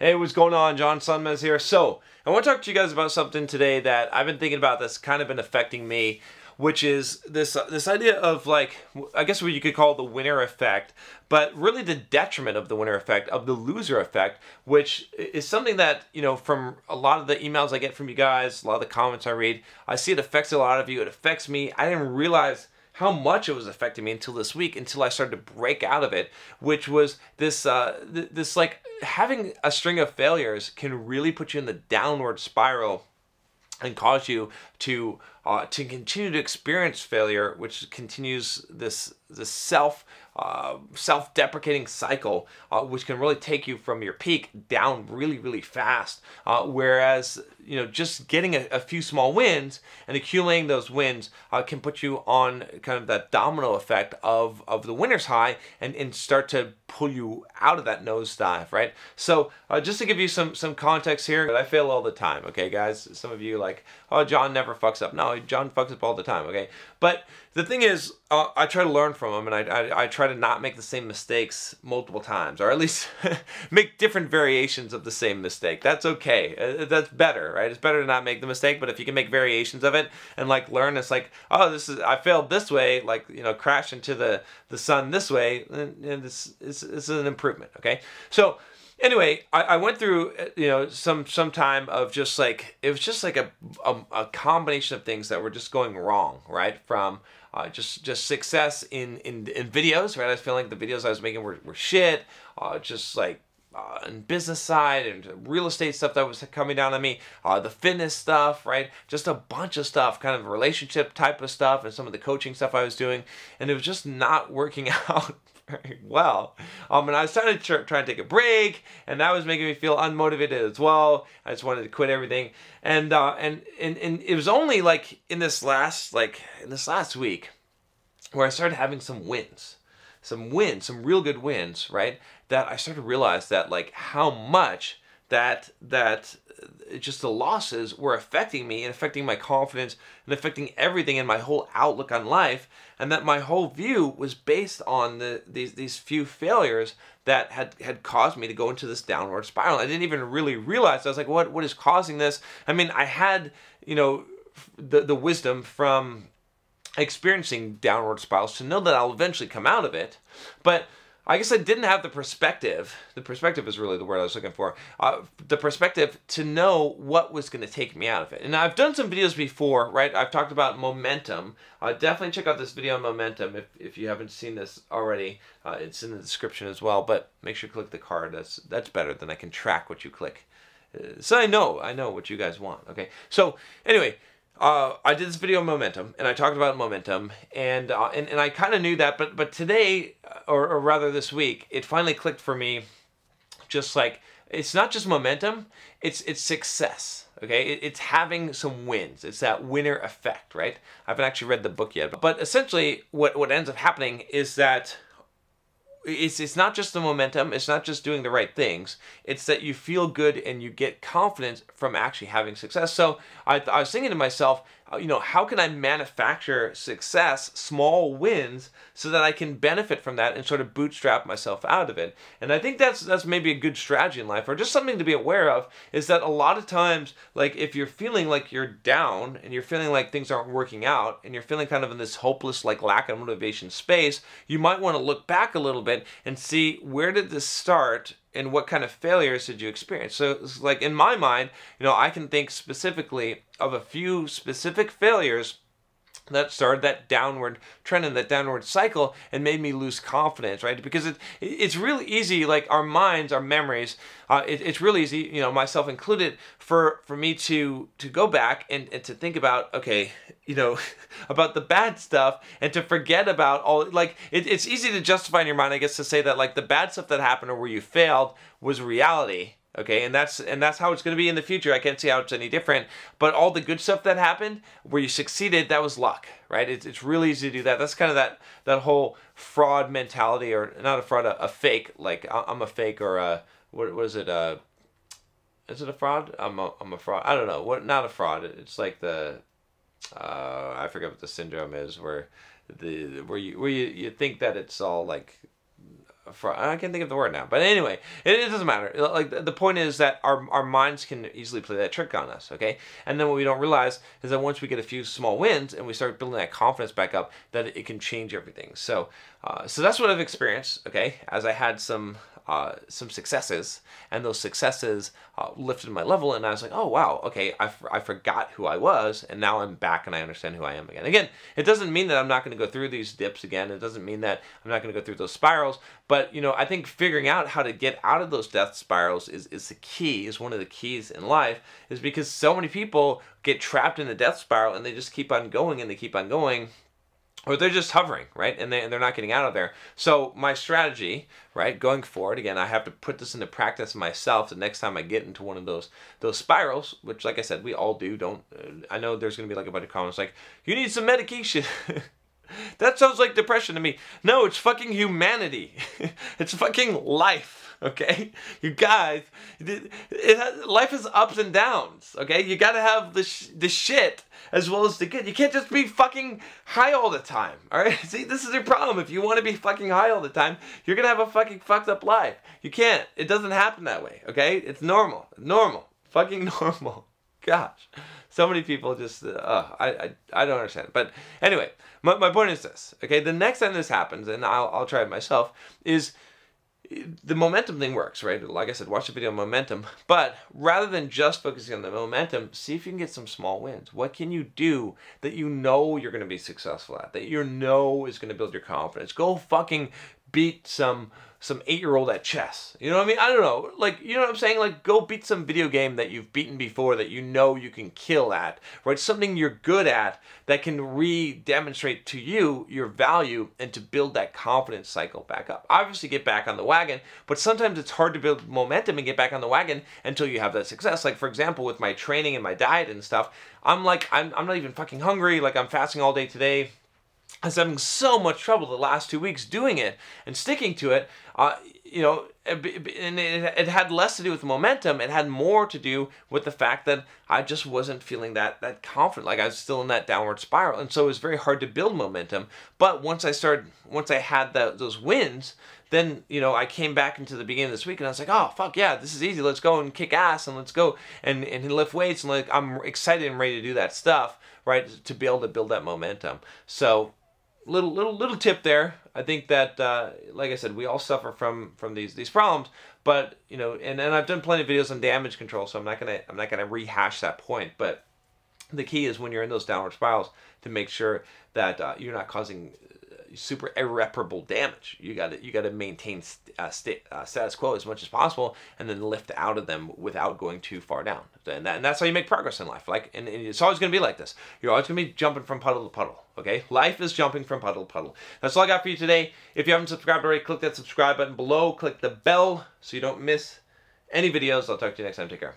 Hey, what's going on? John Sunmez here. So, I want to talk to you guys about something today that I've been thinking about that's kind of been affecting me, which is this idea of, like, I guess what you could call the winner effect, but really the detriment of the winner effect, of the loser effect, which is something that, from a lot of the emails I get from you guys, a lot of the comments I read, I see it affects a lot of you. It affects me. I didn't realize how much it was affecting me until this week, until I started to break out of it, which was this like having a string of failures can really put you in the downward spiral and cause you to continue to experience failure, which continues this self-deprecating cycle, which can really take you from your peak down really, really fast. Whereas, just getting a few small wins and accumulating those wins can put you on kind of that domino effect of the winner's high and start to pull you out of that nosedive, right? So just to give you some context here, I fail all the time, okay, guys? Some of you like, oh, John never fucks up. No, John fucks up all the time, okay? But the thing is, I try to learn from him, and I try to not make the same mistakes multiple times, or at least make different variations of the same mistake. That's okay. That's better, right? It's better to not make the mistake, but if you can make variations of it and like learn, it's like, oh, I failed this way, like, crash into the sun this way, and this is an improvement, okay? So anyway, I went through some time of just like, it was just like a combination of things that were just going wrong, right? From just success in videos, right? I was feeling like the videos I was making were shit, just like and business side and real estate stuff that was coming down on me, the fitness stuff, right? Just a bunch of stuff, kind of relationship type of stuff, and some of the coaching stuff I was doing, and it was just not working out very well. And I started trying to take a break, and that was making me feel unmotivated as well. I just wanted to quit everything, and it was only like in this last week where I started having some wins, some real good wins, right? That I started to realize that, like, how much that just the losses were affecting me and affecting my confidence and affecting everything in my whole outlook on life, and that my whole view was based on these few failures that had caused me to go into this downward spiral. I didn't even really realize. I was like, what is causing this? I mean, I had the wisdom from experiencing downward spirals to know that I'll eventually come out of it, but I guess I didn't have the perspective. The perspective is really the word I was looking for. The perspective to know what was going to take me out of it. And I've done some videos before, right? I've talked about momentum. Definitely check out this video on momentum if you haven't seen this already. It's in the description as well. But make sure you click the card. That's better than I can track what you click. So I know what you guys want. Okay. So anyway. I did this video on momentum, and I talked about momentum, and I kind of knew that, but today, or rather this week, it finally clicked for me. Just like, it's not just momentum, it's success. Okay, it's having some wins. It's that winner effect, right? I haven't actually read the book yet, but essentially, what ends up happening is that it's not just the momentum, it's not just doing the right things, it's that you feel good and you get confidence from actually having success. So I was thinking to myself, how can I manufacture success, small wins, so that I can benefit from that and sort of bootstrap myself out of it? And I think that's maybe a good strategy in life, or just something to be aware of, is that a lot of times, like, if you're feeling like you're down and you're feeling like things aren't working out and you're feeling kind of in this hopeless, like, lack of motivation space, you might want to look back a little bit and see, where did this start and what kind of failures did you experience? So it's like, in my mind, I can think specifically of a few specific failures that started that downward trend and that downward cycle and made me lose confidence, right? Because it's really easy, like, our minds, our memories, it's really easy, myself included, for me to go back and to think about, okay, about the bad stuff, and to forget about all, like, it's easy to justify in your mind, I guess, to say that, like, the bad stuff that happened or where you failed was reality. Okay, and that's how it's going to be in the future. I can't see how it's any different. But all the good stuff that happened, where you succeeded, that was luck, right? It's really easy to do that. That's kind of that whole fraud mentality, or not a fraud, a fake. Like, I'm a fake, or what is it? Is it a fraud? I'm a fraud. I don't know. What? Not a fraud. It's like I forget what the syndrome is, where you think that it's all like I can't think of the word now, but anyway, it doesn't matter. Like the point is that our minds can easily play that trick on us, okay? And then what we don't realize is that once we get a few small wins and we start building that confidence back up, that it can change everything. So that's what I've experienced, okay? As I had some successes, and those successes lifted my level, and I was like, oh wow, okay, I forgot who I was, and now I'm back and I understand who I am again. Again, it doesn't mean that I'm not going to go through these dips again. It doesn't mean that I'm not going to go through those spirals, but you know, I think figuring out how to get out of those death spirals is the key, is one of the keys in life, is because so many people get trapped in the death spiral and they just keep on going and they keep on going, or they're just hovering, right? And they're not getting out of there. So my strategy, right, going forward, again, I have to put this into practice myself the next time I get into one of those spirals, which, like I said, we all do. I know there's going to be like a bunch of comments like, you need some medication. That sounds like depression to me. No, it's fucking humanity. It's fucking life. Okay, you guys, life is ups and downs. Okay, you gotta have the shit as well as the good. You can't just be fucking high all the time. All right, see, this is your problem. If you want to be fucking high all the time, you're gonna have a fucking fucked up life. You can't. It doesn't happen that way. Okay, it's normal, fucking normal. Gosh, so many people just I don't understand. But anyway, my point is this. Okay, the next time this happens, and I'll try it myself, is the momentum thing works, right? Like I said, watch the video on momentum, but rather than just focusing on the momentum, see if you can get some small wins. What can you do that you know you're going to be successful at, that you know is going to build your confidence? Go fucking beat some 8-year-old at chess. You know what I mean? I don't know. Like, you know what I'm saying? Like, go beat some video game that you've beaten before that you know you can kill at, right? Something you're good at that can re-demonstrate to you your value and to build that confidence cycle back up. Obviously, get back on the wagon, but sometimes it's hard to build momentum and get back on the wagon until you have that success. Like, for example, with my training and my diet and stuff, I'm not even fucking hungry. Like, I'm fasting all day today. I was having so much trouble the last 2 weeks doing it and sticking to it, you know, and it had less to do with the momentum. It had more to do with the fact that I just wasn't feeling that confident. Like, I was still in that downward spiral, and so it was very hard to build momentum. But once I had those wins, then, you know, I came back into the beginning of this week and I was like, oh, fuck yeah, this is easy. Let's go and kick ass, and let's go and lift weights, and like, I'm excited and ready to do that stuff, right, to be able to build that momentum. So little tip there. I think that like I said, we all suffer from these problems, but you know, and I've done plenty of videos on damage control, so I'm not gonna rehash that point. But the key is when you're in those downward spirals to make sure that you're not causing super irreparable damage. You gotta maintain status quo as much as possible, and then lift out of them without going too far down. And that's how you make progress in life. Like, and it's always gonna be like this. You're always gonna be jumping from puddle to puddle. Okay, life is jumping from puddle to puddle. That's all I got for you today. If you haven't subscribed already, click that subscribe button below. Click the bell so you don't miss any videos. I'll talk to you next time. Take care.